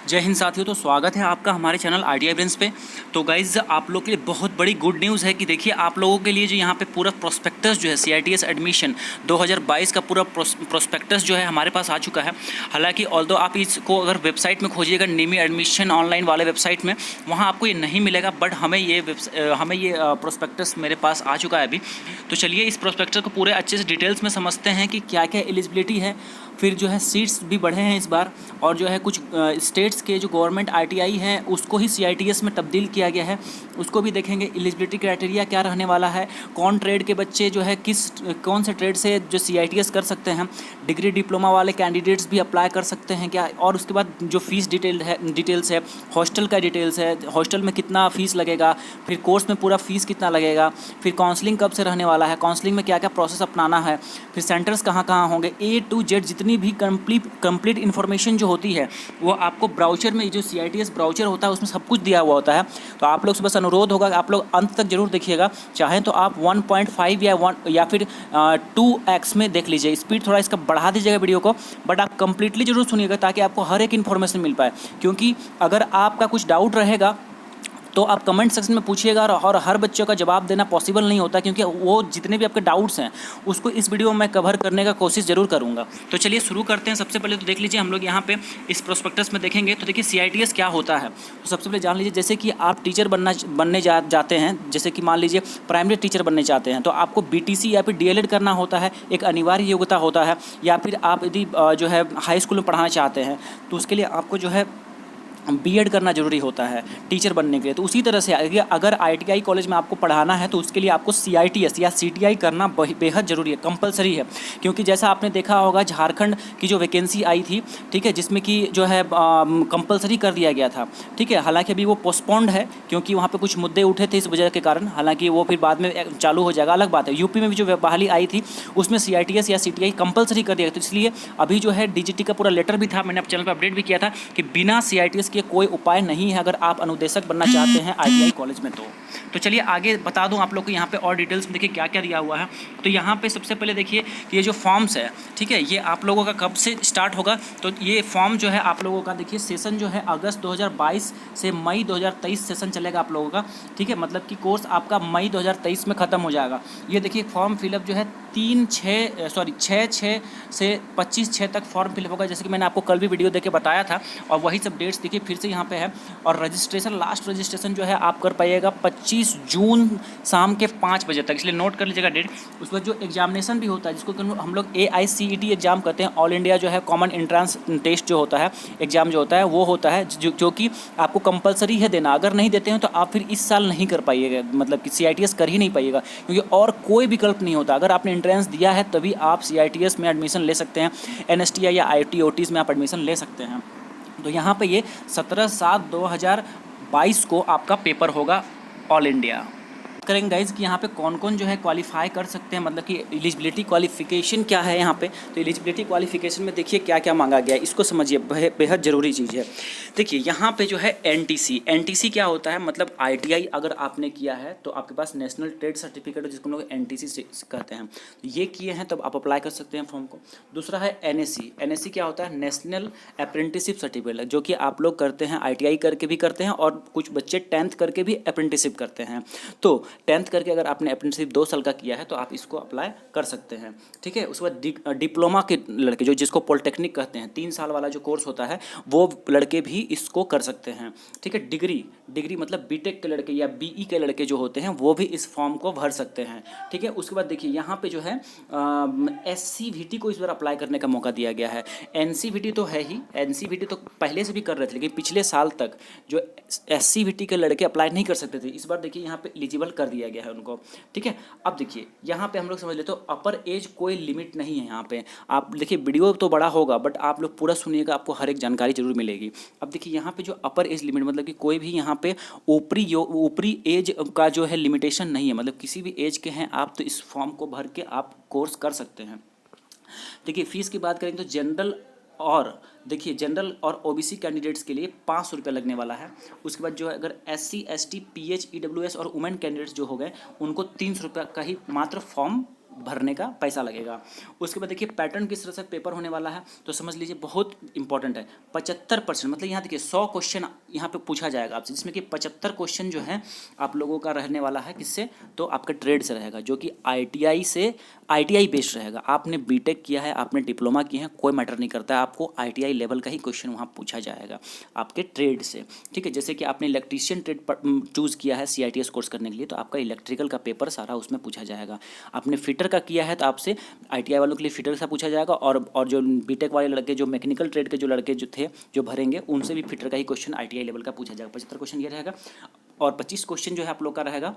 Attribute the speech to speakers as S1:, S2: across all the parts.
S1: जय हिंद साथियों। तो स्वागत है आपका हमारे चैनल आरटीआई ब्रेन्स पे। तो गाइज़ आप लोग के लिए बहुत बड़ी गुड न्यूज़ है कि देखिए आप लोगों के लिए जो यहाँ पे पूरा प्रोस्पेक्टस जो है सीआईटीएस एडमिशन 2022 का पूरा प्रोस्पेक्टस जो है हमारे पास आ चुका है। हालांकि ऑल्दो आप इसको अगर वेबसाइट में खोजिएगा नेमी एडमिशन ऑनलाइन वाले वेबसाइट में, वहाँ आपको ये नहीं मिलेगा, बट हमें ये प्रोस्पेक्टस मेरे पास आ चुका है अभी। तो चलिए इस प्रोस्पेक्टस को पूरे अच्छे से डिटेल्स में समझते हैं कि क्या क्या एलिजिबिलिटी है। फिर जो है सीट्स भी बढ़े हैं इस बार, और जो है कुछ स्टेट्स के जो गवर्नमेंट आरटीआई हैं उसको ही सीआईटीएस में तब्दील किया गया है, उसको भी देखेंगे। एलिजिबिलिटी क्राइटेरिया क्या रहने वाला है, कौन ट्रेड के बच्चे जो है कौन से ट्रेड से जो सीआईटीएस कर सकते हैं, डिग्री डिप्लोमा वाले कैंडिडेट्स भी अप्लाई कर सकते हैं क्या, और उसके बाद जो फीस डिटेल्स है, हॉस्टल का डिटेल्स है, हॉस्टल में कितना फ़ीस लगेगा, फिर कोर्स में पूरा फीस कितना लगेगा, फिर काउंसलिंग कब से रहने वाला है, काउंसलिंग में क्या क्या प्रोसेस अपनाना है, फिर सेंटर्स कहाँ कहाँ होंगे, A to Z जितनी भी कंप्लीट इन्फॉर्मेशन जो होती है वो आपको ब्राउचर में, जो सीआईटीएस ब्राउचर होता है उसमें सब कुछ दिया हुआ होता है। तो आप लोग से बस अनुरोध होगा कि आप लोग अंत तक जरूर देखिएगा। चाहें तो आप 1.5 या फिर 2x में देख लीजिए, स्पीड थोड़ा इसका बढ़ा दीजिएगा वीडियो को, बट आप कंप्लीटली जरूर सुनिएगा ताकि आपको हर एक इन्फॉर्मेशन मिल पाए। क्योंकि अगर आपका कुछ डाउट रहेगा तो आप कमेंट सेक्शन में पूछिएगा, और हर बच्चों का जवाब देना पॉसिबल नहीं होता, क्योंकि वो जितने भी आपके डाउट्स हैं उसको इस वीडियो में मैं कवर करने का कोशिश ज़रूर करूँगा। तो चलिए शुरू करते हैं। सबसे पहले तो देख लीजिए, हम लोग यहाँ पे इस प्रोस्पेक्टस में देखेंगे तो देखिए सीआईटीएस क्या होता है। तो सबसे पहले जान लीजिए, जैसे कि आप टीचर बनने जाते हैं, जैसे कि मान लीजिए प्राइमरी टीचर बनने चाहते हैं, तो आपको बीटीसी या फिर डीएलएड करना होता है, एक अनिवार्य योग्यता होता है। या फिर आप यदि जो है हाई स्कूल में पढ़ाना चाहते हैं तो उसके लिए आपको जो है बीएड करना ज़रूरी होता है टीचर बनने के लिए। तो उसी तरह से अगर आईटीआई कॉलेज में आपको पढ़ाना है तो उसके लिए आपको सीआईटीएस या सीटीआई करना बेहद ज़रूरी है, कंपलसरी है। क्योंकि जैसा आपने देखा होगा झारखंड की जो वैकेंसी आई थी, ठीक है, जिसमें कि जो है कंपलसरी कर दिया गया था, ठीक है। हालांकि अभी वो पोस्टपोन्ड है क्योंकि वहाँ पर कुछ मुद्दे उठे थे इस वजह के कारण, हालांकि वो फिर बाद में चालू हो जाएगा, अलग बात है। यूपी में भी जो बहाली आई थी उसमें सीआईटीएस या सीटीआई कंपलसरी कर दिया गया, तो इसलिए अभी जो है डीजीटी का पूरा लेटर भी था, मैंने अपने चैनल पर अपडेट भी किया था कि बिना सीआईटीएस के कोई उपाय नहीं है अगर आप अनुदेशक बनना चाहते हैं आईटीआई कॉलेज में। तो चलिए आगे बता दूं आप लोग को यहाँ पे और डिटेल्स में। देखिए क्या क्या दिया हुआ है। तो यहाँ पे सबसे पहले देखिए कि ये जो फॉर्म्स है, ठीक है, ये आप लोगों का कब से स्टार्ट होगा। तो ये फॉर्म जो है आप लोगों का देखिए सेशन जो है अगस्त 2022 से मई 2023 सेशन चलेगा आप लोगों का, ठीक है। मतलब कि कोर्स आपका मई 2023 में ख़त्म हो जाएगा। ये देखिए फॉर्म फिलअप जो है 6/6 से 25/6 तक फॉर्म फिलअप होगा, जैसे कि मैंने आपको कल भी वीडियो देके बताया था। और वही सब डेट्स देखिए फिर से यहाँ पे है। और रजिस्ट्रेशन, लास्ट रजिस्ट्रेशन जो है आप कर पाइएगा 25 जून शाम के 5 बजे तक, इसलिए नोट कर लीजिएगा डेट। उस वक्त जो एग्जामिनेशन भी होता है, जिसको हम लोग AICET एग्जाम कहते हैं, ऑल इंडिया जो है कॉमन एंट्रेंस टेस्ट जो होता है, एग्जाम जो होता है वो होता है, जो कि आपको कंपलसरी है देना। अगर नहीं देते हैं तो आप फिर इस साल नहीं कर पाइएगा, मतलब कि सीआईटीएस कर ही नहीं पाइएगा, क्योंकि और कोई विकल्प नहीं होता। अगर आपने एंट्रेंस दिया है तभी आप सीआईटीएस में एडमिशन ले सकते हैं, NSTI या IIT-OTs में आप एडमिशन ले सकते हैं। तो यहाँ पे ये 17/7/2022 को आपका पेपर होगा ऑल इंडिया। करेंगे गाइज कि यहाँ पे कौन कौन जो है क्वालिफाई कर सकते हैं, मतलब कि एलिजिबिलिटी क्वालिफिकेशन क्या है यहाँ पे। तो एलिजिबिलिटी क्वालिफिकेशन में देखिए क्या क्या मांगा गया है, इसको समझिए, बेहद ज़रूरी चीज़ है। देखिए यहाँ पे जो है एनटीसी क्या होता है, मतलब आईटीआई अगर आपने किया है तो आपके पास नेशनल ट्रेड सर्टिफिकेट है, जिसको हम लोग NTC कहते हैं। तो ये किए हैं तब आप अप्लाई कर सकते हैं फॉर्म को। दूसरा है NSC क्या होता है, नेशनल अप्रेंटिसशिप सर्टिफिकेट, जो कि आप लोग करते हैं आईटीआई करके भी करते हैं, और कुछ बच्चे 10th करके भी अप्रेंटिसशिप करते हैं। तो 10th करके अगर आपने अप्रेंटिसशिप 2 साल का किया है तो आप इसको अप्लाई कर सकते हैं, ठीक है। उसके बाद डिप्लोमा के लड़के, जो जिसको पॉलिटेक्निक कहते हैं, 3 साल वाला जो कोर्स होता है, वो लड़के भी इसको कर सकते हैं, ठीक है। डिग्री मतलब बीटेक के लड़के या BE के लड़के जो होते हैं वो भी इस फॉर्म को भर सकते हैं, ठीक है। उसके बाद देखिए यहाँ पे जो है SCVT को इस बार अप्लाई करने का मौका दिया गया है। NCVT तो है ही, NCVT तो पहले से भी कर रहे थे, लेकिन पिछले साल तक जो SCVT के लड़के अप्लाई नहीं कर सकते थे, इस बार देखिए यहाँ पे एलिजिबल कर दिया गया है उनको, ठीक है। अब देखिए यहाँ पे हम लोग समझ लेते हो अपर एज कोई लिमिट नहीं है यहाँ पे। आप देखिए वीडियो तो बड़ा होगा बट आप लोग पूरा सुनिएगा, आपको हर एक जानकारी जरूर मिलेगी। अब देखिए यहाँ पे जो अपर एज लिमिट, मतलब कि कोई भी यहाँ पे ऊपरी एज का जो है लिमिटेशन नहीं है, मतलब किसी भी एज के हैं आप तो इस फॉर्म को भर के आप कोर्स कर सकते हैं। देखिए फीस की बात करेंगे तो जनरल और OBC कैंडिडेट्स के लिए 500 रुपये लगने वाला है। उसके बाद जो है अगर SC ST PH EWS और वुमेन कैंडिडेट्स जो हो गए उनको 300 रुपये का ही मात्र फॉर्म भरने का पैसा लगेगा। उसके बाद देखिए पैटर्न किस तरह से पेपर होने वाला है, तो समझ लीजिए बहुत इंपॉर्टेंट है। 75%, मतलब यहाँ देखिए 100 क्वेश्चन यहाँ पे पूछा जाएगा आपसे, जिसमें कि 75 क्वेश्चन जो है आप लोगों का रहने वाला है किससे, तो आपका ट्रेड से रहेगा, जो कि आईटीआई बेस्ड रहेगा। आपने बीटेक किया है, आपने डिप्लोमा किया है, कोई मैटर नहीं करता है, आपको आईटीआई लेवल का ही क्वेश्चन वहाँ पूछा जाएगा आपके ट्रेड से। ठीक है, जैसे कि आपने इलेक्ट्रीशियन ट्रेड चूज़ किया है सीआईटीएस कोर्स करने के लिए, तो आपका इलेक्ट्रिकल का पेपर सारा उसमें पूछा जाएगा। आपने फिटर का किया है तो आपसे आईटीआई वालों के लिए फिटर का पूछा जाएगा, और जो बीटेक वाले लड़के, जो मैकेनिकल ट्रेड के जो लड़के जो थे जो भरेंगे, उनसे भी फिटर का ही क्वेश्चन आईटीआई लेवल का पूछा जाएगा। 75 क्वेश्चन ये रहेगा, और 25 क्वेश्चन जो है आप लोग का रहेगा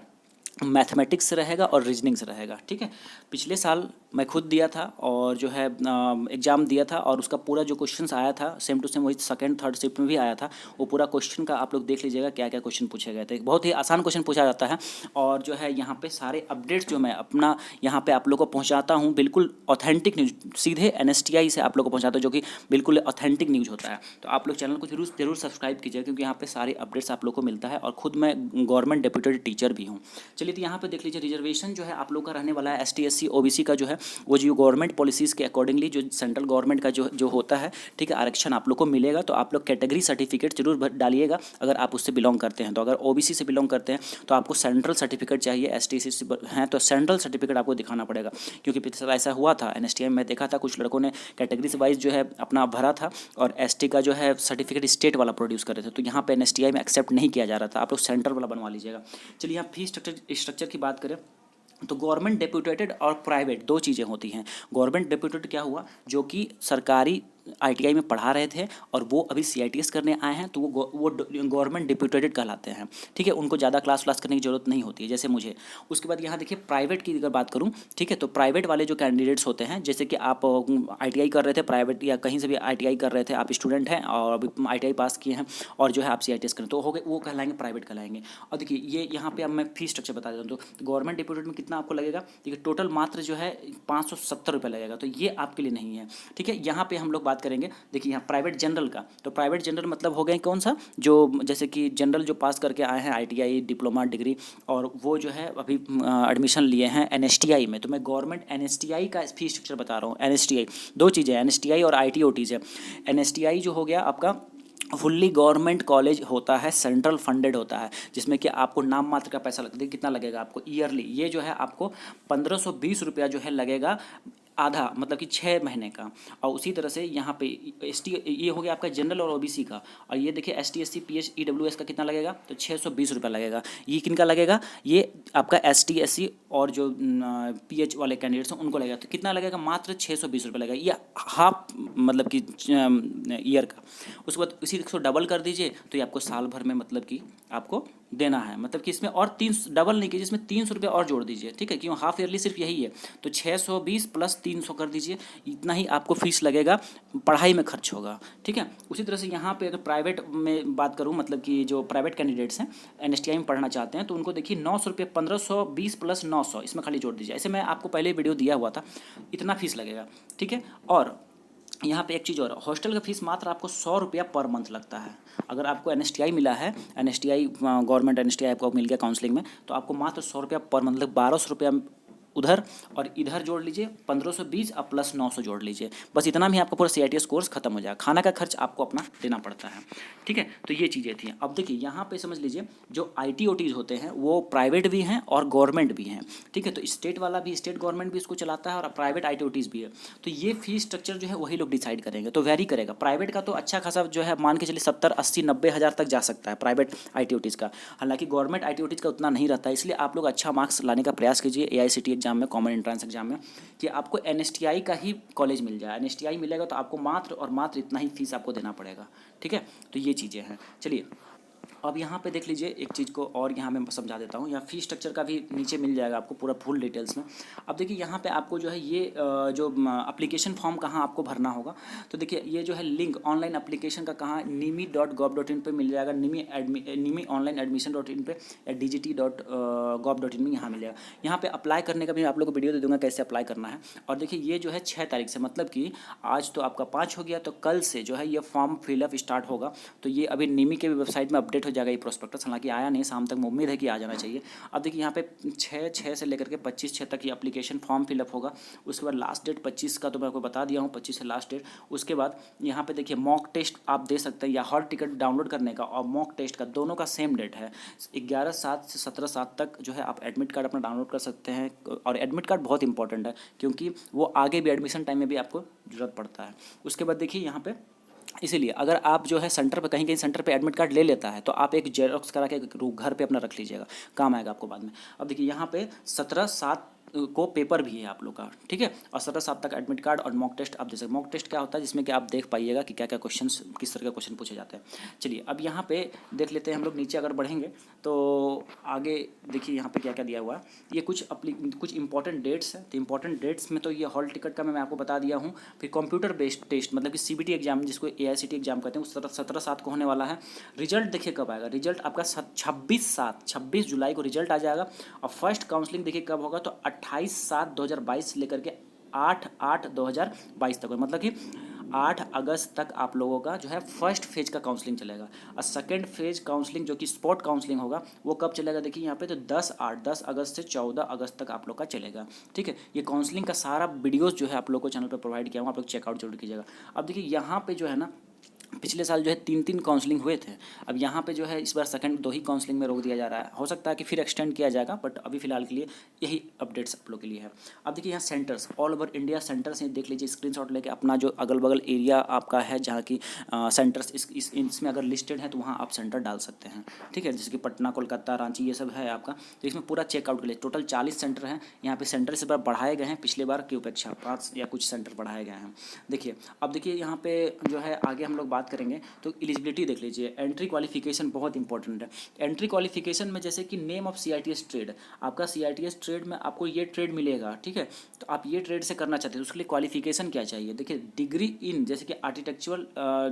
S1: मैथमेटिक्स से रहेगा और रीजनिंग से रहेगा। ठीक है, पिछले साल मैं खुद दिया था और जो है एग्ज़ाम दिया था, और उसका पूरा जो क्वेश्चंस आया था सेम टू सेम वही सेकंड थर्ड शिफ्ट में भी आया था। वो पूरा क्वेश्चन का आप लोग देख लीजिएगा क्या क्या क्वेश्चन पूछे गए थे। बहुत ही आसान क्वेश्चन पूछा जाता है, और जो है यहाँ पे सारे अपडेट्स जो मैं अपना यहाँ पे आप लोग को पहुँचाता हूँ, बिल्कुल ऑथेंटिक न्यूज़ सीधे NSTI से आप लोग को पहुँचाता हूँ, जो कि बिल्कुल ऑथेंटिक न्यूज़ होता है। तो आप लोग चैनल को जरूर सब्सक्राइब कीजिए, क्योंकि यहाँ पे सारे अपडेट्स आप लोग को मिलता है, और खुद मैं गवर्नमेंट डेप्यूटेड टीचर भी हूँ। चलिए, तो यहाँ पे देख लीजिए, रिजर्वेशन जो है आप लोग का रहने वाला है ST SC OBC का जो है, वो जो गवर्नमेंट पॉलिसीज़ के अकॉर्डिंगली जो सेंट्रल गवर्नमेंट का जो होता है, ठीक है, आरक्षण आप लोग को मिलेगा। तो आप लोग कैटेगरी सर्टिफिकेट जरूर डालिएगा अगर आप उससे बिलोंग करते हैं। तो अगर OBC से बिलोंग करते हैं तो आपको सेंट्रल सर्टिफिकेट चाहिए, ST SC हैं तो सेंट्रल सर्टिफिकेट आपको दिखाना पड़ेगा, क्योंकि पिछले साल ऐसा हुआ था NSTI में देखा था, कुछ लड़कों ने कैटेगरी से वाइज जो है अपना भरा था, और ST का जो है सर्टिफिकेट स्टेट वाला प्रोड्यूस कर रहे थे, तो यहाँ पे NSTI में एक्सेप्ट नहीं किया जा रहा था। आप लोग सेंट्रल वाला बनवा लीजिएगा। चलिए, यहाँ फी स्ट्रक्चर की बात करें तो गवर्नमेंट डेप्यूटेटेड और प्राइवेट दो चीज़ें होती हैं। गवर्नमेंट डेप्यूटेड क्या हुआ, जो कि सरकारी आईटीआई में पढ़ा रहे थे और वो अभी सीआईटीएस करने आए हैं, तो वो गवर्नमेंट डेप्यूटेटेड कहलाते हैं। ठीक है, उनको ज़्यादा क्लास करने की जरूरत नहीं होती है, जैसे मुझे। उसके बाद यहाँ देखिए प्राइवेट की अगर बात करूँ, ठीक है, तो प्राइवेट वाले जो कैंडिडेट्स होते हैं, जैसे कि आप आईटीआई कर रहे थे प्राइवेट, या कहीं से भी आईटीआई कर रहे थे, आप स्टूडेंट हैं और अभी आईटीआई पास किए हैं, और जो है आप सीआईटीएस करें, तो हो गए वो कहलाएंगे प्राइवेट कहलाएंगे। और देखिए ये यहाँ पे अब मैं फीस स्ट्रक्चर बता देता हूँ। तो गवर्नमेंट डेप्यूटेड में कितना आपको लगेगा, देखिए टोटल मात्र जो है 570 रुपये लगेगा, तो ये आपके लिए नहीं है। ठीक है, यहाँ पे हम लोग बात करेंगे, देखिए यहाँ प्राइवेट जनरल का। तो प्राइवेट जनरल मतलब हो गए कौन सा, जो जैसे कि जनरल जो पास करके आए हैं आईटीआई डिप्लोमा डिग्री, और वो जो है अभी एडमिशन लिए हैं NSTI में। तो मैं गवर्नमेंट NSTI का फीस स्ट्रक्चर बता रहा हूँ। NSTI दो चीज़ें हैं, NSTI और ITOTs है। NSTI जो हो गया आपका फुल्ली गवर्नमेंट कॉलेज होता है, सेंट्रल फंडेड होता है, जिसमें कि आपको नाम मात्र का पैसा लगता है। कितना लगेगा आपको ईयरली, ये जो है आपको 1520 रुपया जो है लगेगा, आधा मतलब कि 6 महीने का। और उसी तरह से यहाँ पे ये हो गया आपका जनरल और OBC का। और ये देखिए ST SC PH EWS का कितना लगेगा, तो 620 रुपया लगेगा। ये किनका लगेगा, ये आपका ST SC और जो PH वाले कैंडिडेट्स हैं उनको लगेगा। तो कितना लगेगा, मात्र 620 रुपये लगेगा, ये हाफ मतलब कि ईयर का। उसके बाद इसी को डबल कर दीजिए, तो ये आपको साल भर में मतलब कि आपको देना है, मतलब कि इसमें और 3 डबल नहीं कीजिए, इसमें 300 रुपये और जोड़ दीजिए। ठीक है, क्यों, हाफ ईयरली सिर्फ यही है, तो 620 प्लस 300 कर दीजिए, इतना ही आपको फीस लगेगा, पढ़ाई में खर्च होगा। ठीक है, उसी तरह से यहाँ पे अगर प्राइवेट में बात करूँ, मतलब कि जो प्राइवेट कैंडिडेट्स हैं NSTI में पढ़ना चाहते हैं, तो उनको देखिए 900 रुपये, 1520 प्लस 900 इसमें खाली जोड़ दीजिए। ऐसे मैं आपको पहले वीडियो दिया हुआ था, इतना फीस लगेगा। ठीक है, और यहाँ पे एक चीज़ और, हॉस्टल का फीस मात्र आपको 100 रुपया पर मंथ लगता है। अगर आपको NSTI मिला है, NSTI गवर्नमेंट NSTI आपको मिल गया काउंसलिंग में, तो आपको मात्र 100 रुपया पर मंथ, मतलब 1200 रुपया उधर और इधर जोड़ लीजिए, 1520 और प्लस 900 जोड़ लीजिए। बस इतना भी आपका पूरा CITS कोर्स खत्म हो जाएगा। खाना का खर्च आपको अपना देना पड़ता है। ठीक है, तो ये चीज़ें थी। अब देखिए यहाँ पे समझ लीजिए, जो ITOTs होते हैं वो प्राइवेट भी हैं और गवर्नमेंट भी हैं। ठीक है, तो स्टेट वाला भी, स्टेट गवर्नमेंट भी इसको चलाता है, और प्राइवेट ITOTs भी है। तो ये फीस स्ट्रक्चर जो है वही लोग डिसाइड करेंगे, तो वेरी करेगा। प्राइवेट का तो अच्छा खासा जो है मान के चलिए 70 80 90 हज़ार तक जा सकता है प्राइवेट ITOTs का। हालांकि गवर्नमेंट ITOTs का उतना नहीं रहता है, इसलिए आप लोग अच्छा मार्क्स लाने का प्रयास कीजिए AICTE एग्जाम में, कॉमन एंट्रेंस एग्जाम में, कि आपको NSTI का ही कॉलेज मिल जाए। NSTI मिलेगा तो आपको मात्र और मात्र इतना ही फीस आपको देना पड़ेगा। ठीक है, तो ये चीज़ें हैं। चलिए, अब यहाँ पे देख लीजिए एक चीज़ को और यहाँ मैं समझा देता हूँ। यहाँ फीस स्ट्रक्चर का भी नीचे मिल जाएगा आपको पूरा फुल डिटेल्स में। अब देखिए यहाँ पे आपको जो है ये जो एप्लीकेशन फॉर्म कहाँ आपको भरना होगा, तो देखिए ये जो है लिंक ऑनलाइन एप्लीकेशन का कहाँ nimi.gov.in पे मिल जाएगा, निमी ऑनलाइन एडमिशन.in पे, या dgt.gov.in में यहाँ मिल जाएगा। यहाँ पे अप्लाई करने का भी आप लोग को वीडियो दे दूँगा कैसे अप्लाई करना है। और देखिए ये जो है 6 तारीख से, मतलब कि आज तो आपका 5 हो गया, तो कल से जो है ये फॉर्म फिलअप स्टार्ट होगा। तो ये अभी निमी के वेबसाइट में अपडेट हो जाएगा ये प्रोस्पेक्टस, हालांकि आया नहीं, शाम तक उम्मीद है कि आ जाना चाहिए। अब देखिए यहाँ पे 6 से लेकर के 25/6 तक ये एप्लीकेशन फॉर्म फिलअप होगा। उसके बाद लास्ट डेट 25 का तो मैं आपको बता दिया हूँ, 25 से लास्ट डेट। उसके बाद यहाँ पे देखिए मॉक टेस्ट आप दे सकते हैं, या हॉल टिकट डाउनलोड करने का और मॉक टेस्ट का दोनों का सेम डेट है। 11/7 से 17/7 तक जो है आप एडमिट कार्ड अपना डाउनलोड कर सकते हैं। और एडमिट कार्ड बहुत इंपॉर्टेंट है, क्योंकि वो आगे भी एडमिशन टाइम में भी आपको ज़रूरत पड़ता है। उसके बाद देखिए यहाँ पे, इसीलिए अगर आप जो है सेंटर पे कहीं कहीं सेंटर पे एडमिट कार्ड ले लेता है, तो आप एक जेरोक्स करा के घर पे अपना रख लीजिएगा, काम आएगा आपको बाद में। अब देखिए यहाँ पे 17/7 को पेपर भी है आप लोग का, ठीक है। और 17/7 तक एडमिट कार्ड और मॉक टेस्ट आप दे सकते। मॉक टेस्ट क्या होता है, जिसमें कि आप देख पाइएगा कि क्या क्या क्वेश्चन, किस तरह के क्वेश्चन पूछे जाते हैं। चलिए अब यहाँ पे देख लेते हैं हम लोग, नीचे अगर बढ़ेंगे तो आगे देखिए यहाँ पे क्या क्या दिया हुआ है। ये कुछ इंपॉर्टेंट डेट्स हैं। तो इंपॉर्टेंट डेट्स में तो ये हॉल टिकट का मैं आपको बता दिया हूँ। फिर कंप्यूटर बेस्ड टेस्ट, मतलब कि CBT एग्जाम, जिसको AICT एग्जाम कहते हैं, उस 17/7 को होने वाला है। रिजल्ट देखिए कब आएगा, रिजल्ट आपका 26 जुलाई को रिजल्ट आ जाएगा। और फर्स्ट काउंसलिंग देखिए कब होगा, तो 28/7/2022 से लेकर के 8/8/2022 तक, मतलब कि 8 अगस्त तक आप लोगों का जो है फर्स्ट फेज का काउंसलिंग चलेगा। और सेकंड फेज काउंसलिंग जो कि स्पॉट काउंसलिंग होगा, वो कब चलेगा देखिए यहाँ पे, तो 10 अगस्त से 14 अगस्त तक आप लोग का चलेगा, ठीक है। ये काउंसलिंग का सारा वीडियोस जो है आप लोग को चैनल पर प्रोवाइड किया हुआ, आप लोग चेकआउट जरूर कीजिएगा। अब देखिए यहाँ पे जो है ना, पिछले साल जो है 3 काउंसलिंग हुए थे। अब यहाँ पे जो है इस बार सेकंड 2 ही काउंसलिंग में रोक दिया जा रहा है। हो सकता है कि फिर एक्सटेंड किया जाएगा, बट अभी फिलहाल के लिए यही अपडेट्स आप लोग के लिए है। अब देखिए यहाँ centres, all over India centres हैं, देख लीजिए स्क्रीनशॉट लेके अपना जो अगल बगल एरिया आपका है, जहाँ की सेंटर्स इसमें अगर लिस्टेड है तो वहाँ आप सेंटर डाल सकते हैं, ठीक है। जैसे कि पटना, कोलकाता, रांची, ये सब है आपका। तो इसमें पूरा चेकआउट के लिए टोटल 40 सेंटर हैं। यहाँ पे सेंटर इस बार बढ़ाए गए हैं, पिछले बार की अपेक्षा 5 या कुछ सेंटर बढ़ाए गए हैं। देखिए अब देखिए यहाँ पे जो है आगे हम लोग बात करेंगे, तो एलिजिबिलिटी देख लीजिए। एंट्री क्वालिफिकेशन बहुत इंपॉर्टेंट है। एंट्री क्वालिफिकेशन में जैसे कि नेम ऑफ CITS ट्रेड, आपका CITS ट्रेड में आपको ये ट्रेड मिलेगा, ठीक है। तो आप ये ट्रेड से करना चाहते हैं, उसके लिए क्वालिफिकेशन क्या चाहिए, देखिए डिग्री इन, जैसे कि आर्किटेक्चुरल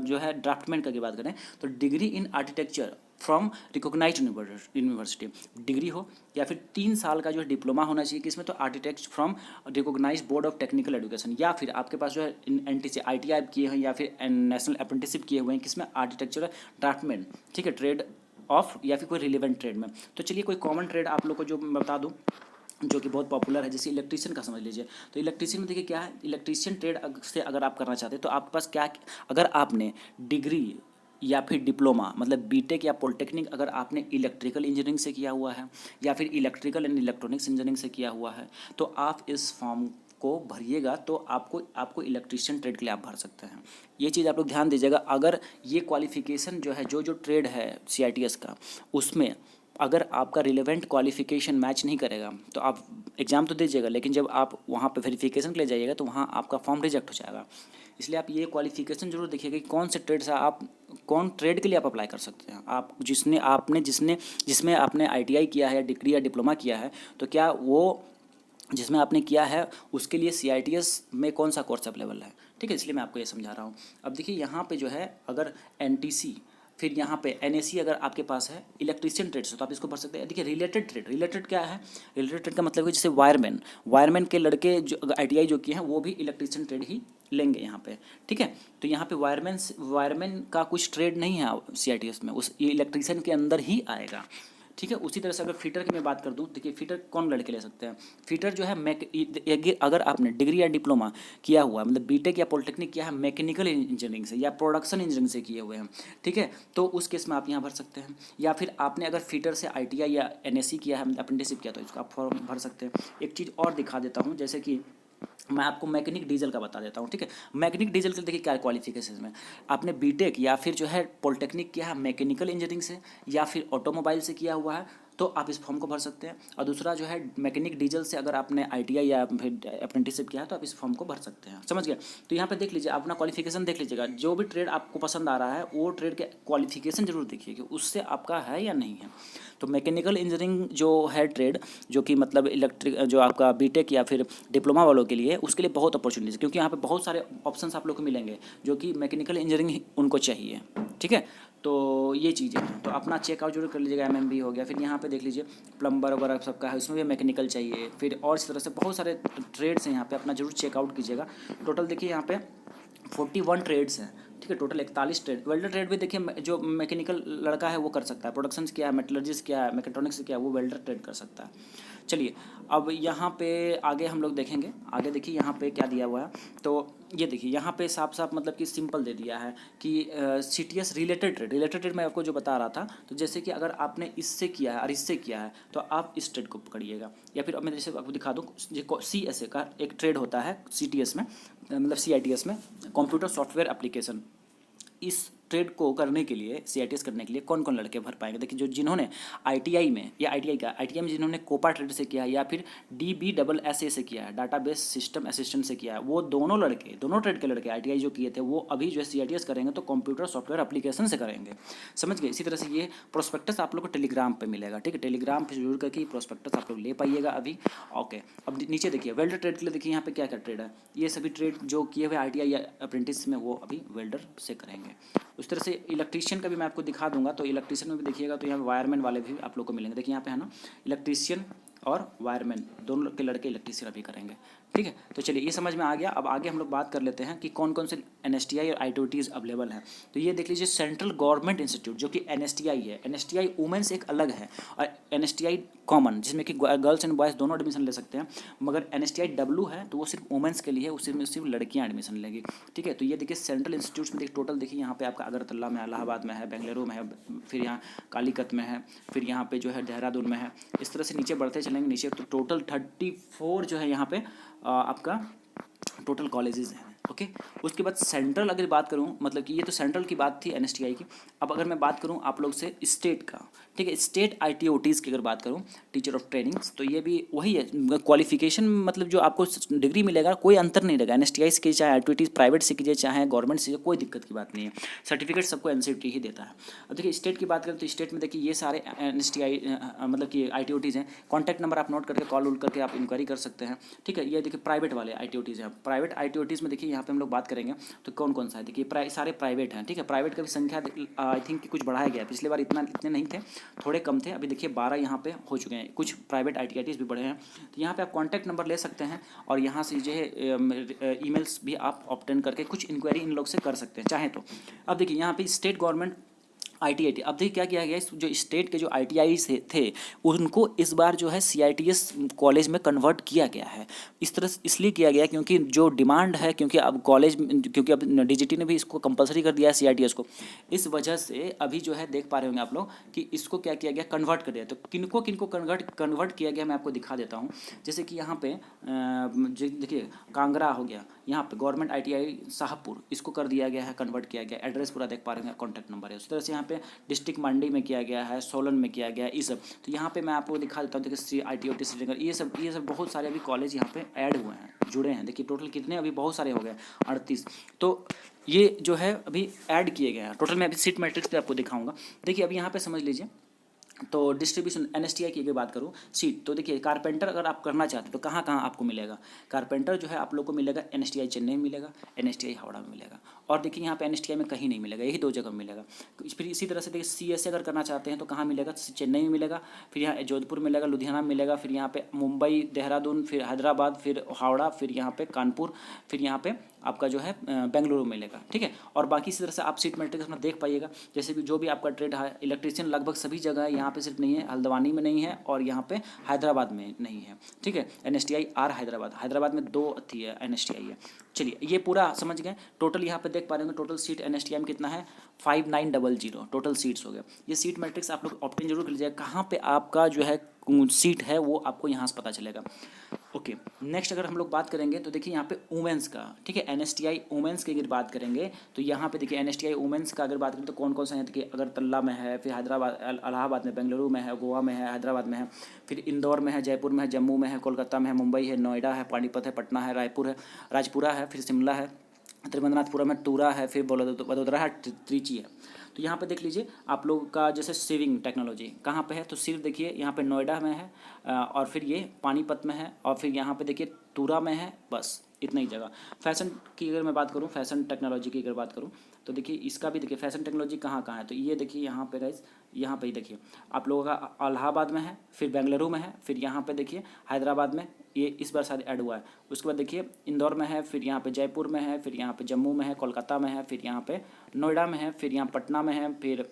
S1: जो है ड्राफ्टमैन का की बात करें, तो degree in architecture from recognised university degree हो, या फिर 3 साल का जो है डिप्लोमा होना चाहिए किसमें, तो architect from recognised board of technical education, या फिर आपके पास जो है NTC ITI किए हैं, या फिर नेशनल अप्रेंटिसशिप किए हुए हैं किसमें, आर्किटेक्चरल ड्राफ्टमैन, ठीक है, ट्रेड ऑफ, या फिर कोई रिलेवेंट ट्रेड में। तो चलिए कोई कॉमन ट्रेड आप लोग को जो मैं बता दूँ, जो कि बहुत पॉपुलर है, जैसे इलेक्ट्रीशियन का समझ लीजिए। तो इलेक्ट्रीशियन में देखिए क्या है, इलेक्ट्रीशियन ट्रेड से अगर आप करना चाहते हैं, तो आपके पास क्या, अगर आपने डिग्री या फिर डिप्लोमा, मतलब बीटेक या पॉलिटेक्निक, अगर आपने इलेक्ट्रिकल इंजीनियरिंग से किया हुआ है, या फिर इलेक्ट्रिकल एंड इलेक्ट्रॉनिक्स इंजीनियरिंग से किया हुआ है, तो आप इस फॉर्म को भरिएगा, तो आपको इलेक्ट्रीशियन ट्रेड के लिए आप भर सकते हैं। ये चीज़ आप लोग ध्यान दीजिएगा। अगर ये क्वालिफिकेशन जो है, जो ट्रेड है CITS का, उसमें अगर आपका रिलेवेंट क्वालिफिकेशन मैच नहीं करेगा, तो आप एग्ज़ाम तो दीजिएगा, लेकिन जब आप वहाँ पे वेरिफिकेशन के लिए जाइएगा, तो वहाँ आपका फॉर्म रिजेक्ट हो जाएगा। इसलिए आप ये क्वालिफिकेशन जरूर देखिएगा कि कौन से ट्रेड से आप, कौन ट्रेड के लिए आप अप्लाई कर सकते हैं। आप जिसमें आपने ITI किया है, या डिग्री या डिप्लोमा किया है, तो क्या वो जिसमें आपने किया है उसके लिए CITS में कौन सा कोर्स अवेलेबल है, ठीक है। इसलिए मैं आपको ये समझा रहा हूँ। अब देखिए यहाँ पे जो है, अगर NTC, फिर यहाँ पे NAC अगर आपके पास है इलेक्ट्रीशियन ट्रेड से, तो आप इसको भर सकते हैं। देखिए रिलेटेड ट्रेड, रिलेटेड क्या है, रिलेटेड ट्रेड का मतलब है जैसे वायरमैन के लड़के जो ITI जो किए हैं, वो भी इलेक्ट्रीशियन ट्रेड ही लेंगे यहाँ पे, ठीक है। तो यहाँ पे वायरमैन का कुछ ट्रेड नहीं है CITS में, उस ये इलेक्ट्रीशियन के अंदर ही आएगा, ठीक है। उसी तरह से अगर फिटर की मैं बात कर दूं, देखिए फिटर कौन लड़के ले सकते हैं, फिटर जो है अगर आपने डिग्री या डिप्लोमा किया हुआ है, मतलब बीटेक या पॉलिटेक्निक किया है मैकेनिकल इंजीनियरिंग से या प्रोडक्शन इंजीनियरिंग से किए हुए हैं, ठीक है, तो उस केस में आप यहाँ भर सकते हैं। या फिर आपने अगर फिटर से ITI या NAC किया है, अप्रेंटिसशिप किया, तो इसको आप फॉर्म भर सकते हैं। एक चीज़ और दिखा देता हूँ, जैसे कि मैं आपको मैकेनिक डीजल का बता देता हूँ, ठीक है। मैकेनिक डीजल के देखिए क्या क्वालिफिकेशन में, आपने बीटेक या फिर जो है पॉलिटेक्निक किया है मैकेनिकल इंजीनियरिंग से, या फिर ऑटोमोबाइल से किया हुआ है, तो आप इस फॉर्म को भर सकते हैं। और दूसरा जो है मैकेनिक डीजल से अगर आपने ITI या फिर अप्रेंटिसशिप किया है, तो आप इस फॉर्म को भर सकते हैं, समझ गए। तो यहाँ पे देख लीजिए, अपना क्वालिफिकेशन देख लीजिएगा। जो भी ट्रेड आपको पसंद आ रहा है, वो ट्रेड के क्वालिफिकेशन जरूर देखिए कि उससे आपका है या नहीं है। तो मैकेनिकल इंजीनियरिंग जो है ट्रेड, जो कि मतलब इलेक्ट्रिक, जो आपका बीटेक या फिर डिप्लोमा वालों के लिए, उसके लिए बहुत अपॉर्चुनिटीज, क्योंकि यहाँ पे बहुत सारे ऑप्शंस आप लोग को मिलेंगे, जो कि मैकेनिकल इंजीनियरिंग उनको चाहिए, ठीक है। तो ये चीज़ें हैं, तो अपना चेकआउट जरूर कर लीजिएगा। MMB हो गया, फिर यहाँ पे देख लीजिए प्लम्बर वगैरह सबका है, उसमें भी मैकेनिकल चाहिए। फिर और इस तरह से बहुत सारे ट्रेड्स हैं यहाँ पे, अपना जरूर चेकआउट कीजिएगा। टोटल देखिए यहाँ पे 41 ट्रेड्स हैं, ठीक है। Total 41 trade. वेल्डर ट्रेड भी देखिए जो मैकेनिकल लड़का है वो कर सकता है, प्रोडक्शन क्या है, मेटलर्जिस्ट क्या है, मैकेट्रॉनिक्स क्या है, वो वेल्डर ट्रेड कर सकता है। चलिए अब यहाँ पे आगे हम लोग देखेंगे। आगे देखिए यहाँ पे क्या दिया हुआ है, तो ये देखिए यहाँ पे साफ साफ मतलब कि सिंपल दे दिया है कि CTS related trade. Related trade मैं आपको जो बता रहा था, तो जैसे कि अगर आपने इससे किया है और इससे किया है तो आप इस ट्रेड को पकड़िएगा। या फिर अब मैं जैसे आपको दिखा दूँ, CSA का एक ट्रेड होता है CTS में, मतलब CITS में, कंप्यूटर सॉफ्टवेयर एप्लीकेशन। इस ट्रेड को करने के लिए, CITS करने के लिए कौन कौन लड़के भर पाएंगे? देखिए जो जिन्होंने ITI में, या ITI में जिन्होंने कोपा ट्रेड से किया है या फिर DBSSA से किया है, डाटाबेस सिस्टम असिस्टेंट से किया है, वो दोनों लड़के, दोनों ट्रेड के लड़के ITI जो किए थे वो अभी जो है CITS करेंगे तो कंप्यूटर सॉफ्टवेयर एप्लीकेशन से करेंगे। समझ गए? इसी तरह से ये प्रोस्पेक्टस आप लोग को टेलीग्राम पर मिलेगा, ठीक है। टेलीग्राम पर जरूर करके प्रोस्पेक्टस आप लोग ले पाइएगा अभी। ओके, अब नीचे देखिए वेल्डर ट्रेड के लिए देखिए यहाँ पे क्या क्या ट्रेड है। ये सभी ट्रेड जो किए हुए ITI या अप्रेंटिस में वो अभी वेल्डर से करेंगे। उस तरह से इलेक्ट्रीशियन का भी मैं आपको दिखा दूंगा, तो इलेक्ट्रीशियन में भी देखिएगा तो यहाँ वायरमैन वाले भी आप लोग को मिलेंगे। देखिए यहाँ पे है ना, इलेक्ट्रीशियन और वायरमैन दोनों के लड़के इलेक्ट्रीशियन अभी करेंगे, ठीक है। तो चलिए ये समझ में आ गया। अब आगे हम लोग बात कर लेते हैं कि कौन कौन से NSTI और ITOTs अवेलेबल हैं। तो ये देख लीजिए सेंट्रल गवर्नमेंट इंस्टीट्यूट जो कि NSTI है। NSTI वुमेंस एक अलग है और NSTI कॉमन जिसमें कि गर्ल्स एंड बॉयज़ दोनों एडमिशन ले सकते हैं, मगर NSTI W है तो वो सिर्फ वुमेंस के लिए है, उसमें सिर्फ लड़कियाँ एडमिशन लेंगी, ठीक है। तो ये देखिए सेंट्रल इंस्टीट्यूट्स में देखिए टोटल देखिए यहाँ पे आपका अगरतला में, इलाहाबाद में है, बेंगलुरु में है, फिर यहाँ कालीकत में है, फिर यहाँ पे जो है देहरादून में है। इस तरह से नीचे बढ़ते चलेंगे नीचे तो टोटल 34 जो है यहाँ पे आपका टोटल कॉलेजेस हैं, ओके। उसके बाद सेंट्रल अगर बात करूं, मतलब कि ये तो सेंट्रल की बात थी NSTI की। अब अगर मैं बात करूं आप लोग से स्टेट का, ठीक है, स्टेट ITOTs की अगर बात करूं, टीचर ऑफ ट्रेनिंग्स, तो ये भी वही है क्वालिफिकेशन, मतलब जो आपको डिग्री मिलेगा कोई अंतर नहीं रहेगा। NSTI से कीजिए चाहे ITOTs प्राइवेट से कीजिए चाहे गवर्नमेंट से, कोई दिक्कत की बात नहीं है, सर्टिफिकेट सबको NCT ही देता है। अब देखिए स्टेट की बात करें तो स्टेट में देखिए ये सारे NSTI मतलब कि ITOTs हैं। कॉन्टैक्ट नंबर आप नोट करके कॉल वॉल करके आप इंक्वायरी कर सकते हैं, ठीक है। ये देखिए प्राइवेट वाले ITOTs हैं। प्राइवेट ITOTs में देखिए यहाँ पे हम लोग बात करेंगे तो कौन कौन सा है, देखिए सारे प्राइवेट हैं, ठीक है। प्राइवेट का भी संख्या आई थिंक कि कुछ बढ़ाया गया है, पिछली बार इतने नहीं थे, थोड़े कम थे, अभी देखिए 12 यहाँ पे हो चुके हैं। कुछ प्राइवेट ITITs भी बढ़े हैं, तो यहाँ पे आप कॉन्टैक्ट नंबर ले सकते हैं और यहाँ से जो है ईमेल्स भी आप ऑप्टेन करके कुछ इंक्वायरी इन लोग से कर सकते हैं चाहें तो। अब देखिए यहाँ पे स्टेट गवर्नमेंट ITIT, अब देखिए क्या किया गया है, जो स्टेट के जो ITI थे उनको इस बार जो है CITS कॉलेज में कन्वर्ट किया गया है। इस तरह से इसलिए किया गया क्योंकि जो डिमांड है, क्योंकि अब कॉलेज, क्योंकि अब DGT ने भी इसको कंपलसरी कर दिया है CITS को, इस वजह से अभी जो है देख पा रहे होंगे आप लोग कि इसको क्या किया गया, कन्वर्ट कर दिया। तो किनको किनको कन्वर्ट किया गया मैं आपको दिखा देता हूँ। जैसे कि यहाँ पे देखिए कांगड़ा हो गया, यहाँ पे गवर्नमेंट ITI शाहपुर, इसको कर दिया गया है, कन्वर्ट किया गया। एड्रेस पूरा देख पा रहे हैं, कॉन्टैक्ट नंबर है। उस तरह से यहाँ पे डिस्ट्रिक्ट मंडी में किया गया है, सोलन में किया गया है, ये सब। तो यहाँ पे मैं आपको दिखा देता हूँ, देखिए ITOT श्रीनगर, ये सब बहुत सारे अभी कॉलेज यहाँ पे ऐड हुए हैं, जुड़े हैं। देखिए टोटल कितने, अभी बहुत सारे हो गए 38। तो ये जो है अभी ऐड किए गए हैं टोटल। मैं अभी सीट मैट्रिक्स पे आपको दिखाऊंगा। देखिए अभी यहाँ पे समझ लीजिए, तो डिस्ट्रीब्यूशन NSTI की अगर बात करूँ सीट, तो देखिए कारपेंटर अगर आप करना चाहते हो तो कहाँ कहाँ आपको मिलेगा। कारपेंटर जो है आप लोग को मिलेगा NSTI चेन्नई में मिलेगा, NSTI हावड़ा में मिलेगा, और देखिए यहाँ पे NSTI में कहीं नहीं मिलेगा, यही 2 जगह मिलेगा। फिर इसी तरह से देखिए CSA अगर करना चाहते हैं तो कहाँ मिलेगा, चेन्नई में मिलेगा, फिर यहाँ जोधपुर मिलेगा, लुधियाना में मिलेगा, फिर यहाँ पे मुंबई, देहरादून, फिर हैदराबाद, फिर हावड़ा, फिर यहाँ पे कानपुर, फिर यहाँ पे आपका जो है बेंगलुरु मिलेगा, ठीक है। और बाकी इसी तरह से आप सीट मैट्रिक्स अपना देख पाइएगा। जैसे कि जो भी आपका ट्रेड है, इलेक्ट्रीशियन लगभग सभी जगह है, यहाँ पे सिर्फ नहीं है, हल्द्वानी में नहीं है और यहाँ पे हैदराबाद में नहीं है, ठीक है। NSTI हैदराबाद में 2 थी है NSTI है। चलिए ये पूरा समझ गए। टोटल यहाँ पे देख पा रहे होंगे टोटल सीट NSTI में कितना है, 5900 टोटल सीट्स हो गए। ये सीट मैट्रिक्स आप लोग ऑप्टेन जरूर कर लीजिएगा, कहाँ पे आपका जो है सीट है वो आपको यहाँ से पता चलेगा। ओके, नेक्स्ट अगर हम लोग बात करेंगे तो देखिए यहाँ पे वुमेंस का, ठीक है, NSTI वुमेंस की अगर बात करेंगे तो यहाँ पे देखिए NSTI वुमेंस का अगर बात करें तो कौन कौन सा है, देखिए अगरतला में है, फिर हैदराबाद, इलाहाबाद में, बेंगलुरु में है, गोवा में है, हैदराबाद में है, फिर इंदौर में है, जयपुर में है, जम्मू में है, कोलकाता में है, मुंबई है, नोएडा है, पानीपत है, पटना है, रायपुर है, राजपुरा है, फिर शिमला है, त्रिवेंद्रनाथपुरम है, टूरा है, फिर वडोदरा है, त्रिची है। तो यहाँ पे देख लीजिए आप लोग का जैसे सेविंग टेक्नोलॉजी कहाँ पे है, तो सिर्फ देखिए यहाँ पे नोएडा में है और फिर ये पानीपत में है और फिर यहाँ पे देखिए टूरा में है, बस इतना ही जगह। फैशन की अगर मैं बात करूँ, फैशन टेक्नोलॉजी की अगर बात करूँ तो देखिए इसका भी देखिए फैशन टेक्नोलॉजी कहाँ कहाँ है, तो ये देखिए यहाँ पे गाइस, यहाँ पे ही देखिए आप लोगों का इलाहाबाद में है, फिर बेंगलुरु में है, फिर यहाँ पे देखिए हैदराबाद में, ये इस बार शायद ऐड हुआ है। उसके बाद देखिए इंदौर में है, फिर यहाँ पे जयपुर में है, फिर यहाँ पे जम्मू में है, कोलकाता में है, फिर यहाँ पे नोएडा में है, फिर यहाँ पटना में है, फिर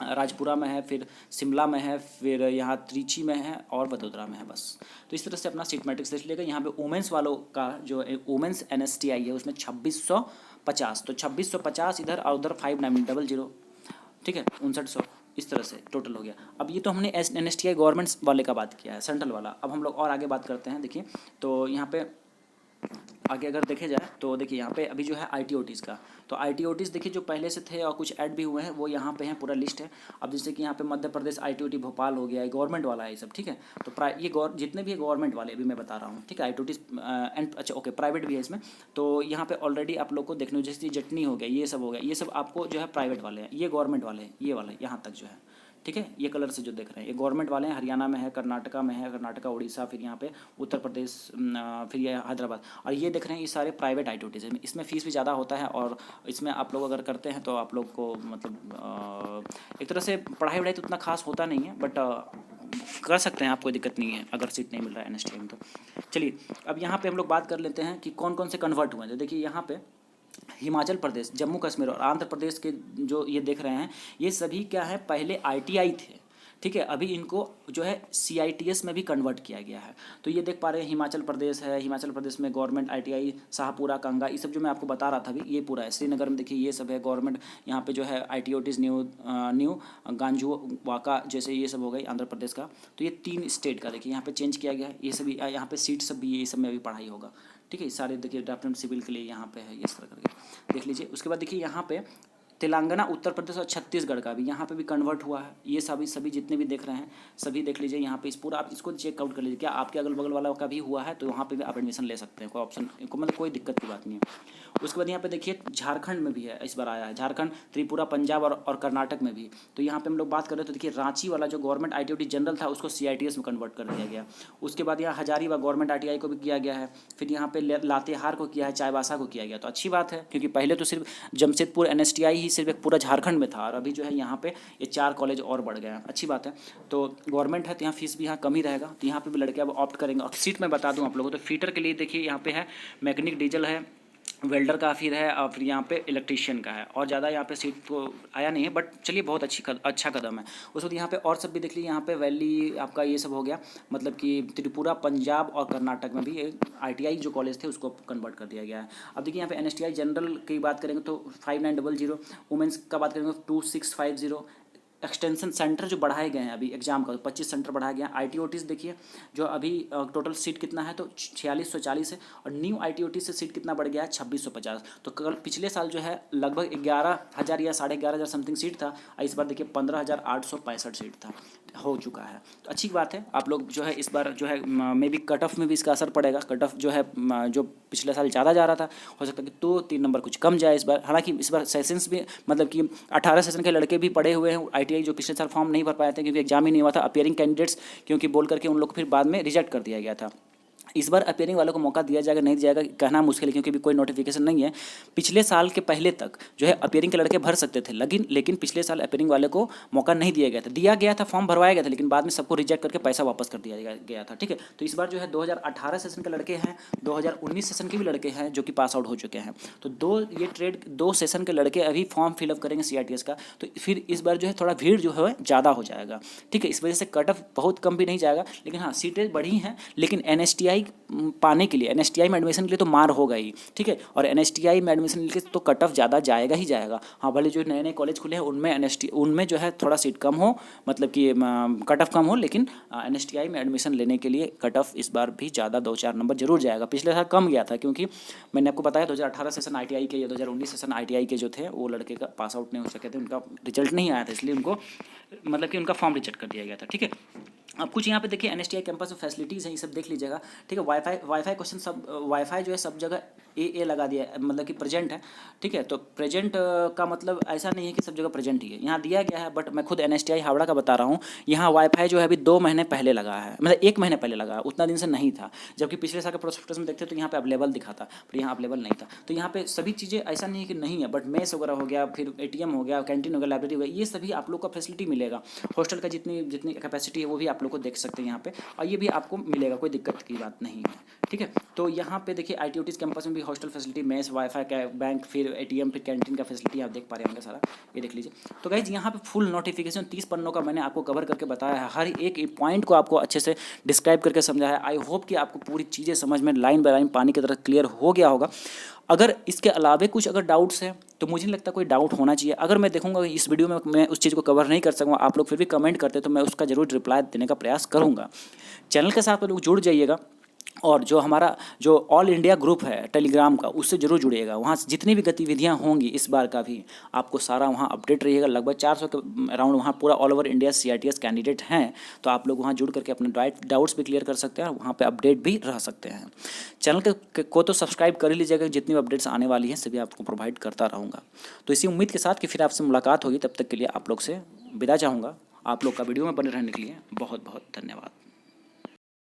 S1: राजपुरा में है, फिर शिमला में है, फिर यहाँ त्रिची में है और वडोदरा में है बस। तो इस तरह से अपना सीट मैट्रिक्स देख लीजिएगा। यहाँ पे वुमेंस वालों का जो वुमेंस NSTI है उसमें 2650, तो 2650 इधर और उधर 5900, ठीक है, 5900, इस तरह से टोटल हो गया। अब ये तो हमने NSTI गवर्नमेंट्स वाले का बात किया है, सेंट्रल वाला। अब हम लोग और आगे बात करते हैं। देखिए तो यहाँ पे आगे अगर देखे जाए तो देखिए यहाँ पे अभी जो है ITOTs का, तो ITOTs देखिए जो पहले से थे और कुछ ऐड भी हुए हैं वो यहाँ पे हैं, पूरा लिस्ट है। अब जैसे कि यहाँ पे मध्य प्रदेश ITOT भोपाल हो गया, गवर्नमेंट वाला है ये सब, ठीक है। तो ये जितने भी गवर्नमेंट वाले अभी मैं बता रहा हूँ, ठीक है, ITOTs एंड अच्छा ओके प्राइवेट भी है इसमें। तो यहाँ पे ऑलरेडी आप लोग को देखने, जैसे जटनी हो गया, ये सब हो गया, ये सब आपको जो है प्राइवेट वाले हैं, ये गवर्नमेंट वाले हैं, ये वाले यहाँ तक जो है, ठीक है। ये कलर से जो देख रहे हैं ये गवर्नमेंट वाले हैं, हरियाणा में है, कर्नाटका में है, कर्नाटका उड़ीसा, फिर यहाँ पे उत्तर प्रदेश, फिर ये हैदराबाद। और ये देख रहे हैं ये सारे प्राइवेट ITOTs हैं। इसमें फ़ीस भी ज़्यादा होता है और इसमें आप लोग अगर करते हैं तो आप लोग को मतलब एक तरह से पढ़ाई वढ़ाई तो उतना खास होता नहीं है, बट कर सकते हैं आप, कोई दिक्कत नहीं है अगर सीट नहीं मिल रहा है NSTI में। तो चलिए अब यहाँ पर हम लोग बात कर लेते हैं कि कौन कौन से कन्वर्ट हुए हैं। तो देखिए यहाँ पर हिमाचल प्रदेश, जम्मू कश्मीर और आंध्र प्रदेश के जो ये देख रहे हैं, ये सभी क्या है, पहले ITI थे, ठीक है। अभी इनको जो है CITS में भी कन्वर्ट किया गया है। तो ये देख पा रहे हैं हिमाचल प्रदेश है, हिमाचल प्रदेश में गवर्नमेंट ITI शाहपुरा, कांगा, ये सब जो मैं आपको बता रहा था अभी, ये पूरा है। श्रीनगर में देखिए ये सब है गवर्नमेंट, यहाँ पे जो है ITOTs न्यू गांजू वाका जैसे ये सब हो गई आंध्र प्रदेश का। तो ये 3 स्टेट का देखिए यहाँ पे चेंज किया गया है। ये सभी यहाँ पे सीट सब भी, ये सब में अभी पढ़ाई होगा, ठीक है। सारे देखिए ड्राफ्ट सिविल के लिए यहाँ पे है, इस तरह करके देख लीजिए। उसके बाद देखिए यहाँ पे तेलंगाना, उत्तर प्रदेश और छत्तीसगढ़ का भी यहाँ पे भी कन्वर्ट हुआ है। ये सभी जितने भी देख रहे हैं सभी देख लीजिए यहाँ पे, इस पूरा आप इसको चेकआउट कर लीजिए, क्या आपके अगल बगल वाला का भी हुआ है तो वहाँ पे भी आप एडमिशन ले सकते हैं, कोई ऑप्शन मतलब कोई दिक्कत की बात नहीं है। उसके बाद यहाँ पे देखिए झारखंड में भी है, इस बार आया है झारखंड, त्रिपुरा, पंजाब और कर्नाटक में भी। तो यहाँ पे हम लोग बात कर रहे हैं तो देखिए रांची वाला जो गवर्नमेंट ITOT जनरल था उसको CITS में कन्वर्ट कर दिया गया। उसके बाद यहाँ हजारीबाग गवर्नमेंट ITI को भी किया गया है, फिर यहाँ पे लातेहार को किया है, चाईबासा को किया गया। तो अच्छी बात है, क्योंकि पहले तो सिर्फ जमशेदपुर NSTI ही सिर्फ एक पूरा झारखंड में था, और अभी जो है यहाँ पे ये 4 कॉलेज और बढ़ गए हैं, अच्छी बात है। तो गवर्नमेंट है तो यहाँ फीस भी यहाँ कम ही रहेगा, तो यहाँ पे भी लड़के अब ऑप्ट करेंगे। और सीट मैं बता दूँ आप लोगों को, तो फीटर के लिए देखिए यहाँ पे है मैकेनिक, डीजल है, वेल्डर का फिर है, और फिर यहाँ पे इलेक्ट्रीशियन का है, और ज़्यादा यहाँ पे सीट तो आया नहीं है, बट चलिए बहुत अच्छा कदम है। उस वक्त यहाँ पे और सब भी देख लीजिए, यहाँ पे वैली आपका ये सब हो गया, मतलब कि त्रिपुरा, पंजाब और कर्नाटक में भी ITI जो कॉलेज थे उसको कन्वर्ट कर दिया गया है। अब देखिए यहाँ पे NSTI जनरल की बात करेंगे तो 5900, वुमेंस का बात करेंगे तो 2650, एक्सटेंशन सेंटर जो बढ़ाए गए हैं अभी एग्जाम का 25 सेंटर बढ़ाया गया है। ITOTs देखिए जो अभी टोटल सीट कितना है तो 4640 है, और न्यू ITOT से सीट कितना बढ़ गया है 2650। तो कल पिछले साल जो है लगभग 11,000 या 11,500 समथिंग सीट था, इस बार देखिए 15,865 सीट था, हो चुका है। तो अच्छी बात है, आप लोग जो है इस बार जो है मे बी कट ऑफ में भी इसका असर पड़ेगा। कट ऑफ जो है जो पिछले साल ज़्यादा जा रहा था, हो सकता है कि 2-3 नंबर कुछ कम जाए इस बार। हालांकि इस बार सेशंस भी मतलब कि 18 सेशन के लड़के भी पढ़े हुए हैं ITI, जो पिछले साल फॉर्म नहीं भर पाए थे क्योंकि एग्जाम ही नहीं हुआ था, अपियरिंग कैंडिडेट्स क्योंकि बोल करके उन लोग को फिर बाद में रिजेक्ट कर दिया गया था। इस बार अपियरिंग वालों को मौका दिया जाएगा नहीं दिया जाएगा कहना मुश्किल है, क्योंकि अभी कोई नोटिफिकेशन नहीं है। पिछले साल के पहले तक जो है अपियरिंग के लड़के भर सकते थे, लेकिन पिछले साल अपियरिंग वाले को मौका नहीं दिया गया था, फॉर्म भरवाया गया था, लेकिन बाद में सबको रिजेक्ट करके पैसा वापस कर दिया गया था, ठीक है। तो इस बार जो है 2018 सेशन के लड़के हैं, 2019 सेशन के भी लड़के हैं जो कि पास आउट हो चुके हैं। तो दो सेशन के लड़के अभी फॉर्म फिलअप करेंगे CITS का, तो फिर इस बार जो है थोड़ा भीड़ जो है ज़्यादा हो जाएगा, ठीक है। इस वजह से कट ऑफ बहुत कम भी नहीं जाएगा, लेकिन हाँ सीटें बढ़ी हैं, लेकिन NSTI पाने के लिए, NSTI में एडमिशन के लिए तो मार होगा ही, ठीक है। और NSTI में एडमिशन के लिए तो कट ऑफ ज़्यादा जाएगा ही जाएगा। हाँ भले जो नए कॉलेज खुले हैं उनमें जो है थोड़ा सीट कम हो, मतलब कि कट ऑफ कम हो, लेकिन NSTI में एडमिशन लेने के लिए कट ऑफ इस बार भी ज़्यादा 2-4 नंबर जरूर जाएगा। पिछले साल कम गया था, क्योंकि मैंने आपको बताया 2018 सेशन ITI के या 2019 सेशन ITI के जो थे वो लड़के का पास आउट नहीं हो सके थे, उनका रिजल्ट नहीं आया था, इसलिए उनको मतलब कि उनका फॉर्म रिजेक्ट कर दिया गया था, ठीक है। अब कुछ यहाँ पे देखिए NSTI कैंपस में फैसिलिटीज़ हैं, ये सब देख लीजिएगा, ठीक है। वाईफाई क्वेश्चन सब, वाईफाई जो है सब जगह ए लगा दिया है, मतलब कि प्रेजेंट है। ठीक है, तो प्रेजेंट का मतलब ऐसा नहीं है कि सब जगह प्रेजेंट ही है, यहाँ दिया गया है। बट मैं खुद NSTI हावड़ा का बता रहा हूँ, यहाँ वाईफाई जो है अभी 2 महीने पहले लगा है, मतलब 1 महीने पहले लगा है, उतना दिन से नहीं था। जबकि पिछले साल के प्रोस्पेक्टस में देखते तो यहाँ पे अवेलेबल दिखा था, पर यहाँ अवेलेबल नहीं था। तो यहाँ पे सभी चीज़ें ऐसा नहीं है कि नहीं है, बट मेस वगैरह हो गया, फिर ATM हो गया, कैंटीन हो गया, लाइब्रेरी हो गया, ये सभी आप लोग को फैसिलिटी मिलेगा। हॉस्टल का जितनी जितनी कैपेसिटी है वो भी आप लोग को देख सकते हैं यहाँ पे, और ये भी आपको मिलेगा, कोई दिक्कत की बात नहीं है। ठीक है, तो यहाँ पे देखिए ITOT कैंपस में भी hostel facility, mess, wifi, bank, फिर ATM, फिर कैंटीन का फैसिलिटी आप देख पा रहे होंगे सारा, ये देख लीजिए। तो गाइज यहाँ पे फुल नोटिफिकेशन 30 पन्नों का मैंने आपको कवर करके बताया है, हर एक पॉइंट को आपको अच्छे से डिस्क्राइब करके समझाया है। आई होप कि आपको पूरी चीज़ें समझ में लाइन बाय लाइन पानी की तरह क्लियर हो गया होगा। अगर इसके अलावे कुछ अगर डाउट्स हैं तो मुझे नहीं लगता कोई डाउट होना चाहिए। अगर मैं देखूंगा कि इस वीडियो में मैं उस चीज़ को कवर नहीं कर सकूँगा, आप लोग फिर भी कमेंट करते तो मैं उसका जरूर रिप्लाई देने का प्रयास करूँगा। चैनल के साथ आप लोग जुड़ जाइएगा, और जो हमारा जो ऑल इंडिया ग्रुप है टेलीग्राम का, उससे जरूर जुड़िएगा। वहाँ से जितनी भी गतिविधियाँ होंगी इस बार का भी आपको सारा वहाँ अपडेट रहिएगा। लगभग 400 के अराउंड वहाँ पूरा all over India CITS candidate हैं, तो आप लोग वहाँ जुड़ करके अपने डाउट्स भी क्लियर कर सकते हैं और वहाँ पे अपडेट भी रह सकते हैं। चैनल को तो सब्सक्राइब कर ही लीजिएगा, जितनी भी अपडेट्स आने वाली हैं सभी आपको प्रोवाइड करता रहूँगा। तो इसी उम्मीद के साथ कि फिर आपसे मुलाकात होगी, तब तक के लिए आप लोग से विदा चाहूँगा। आप लोग का वीडियो में बने रहने के लिए बहुत बहुत धन्यवाद।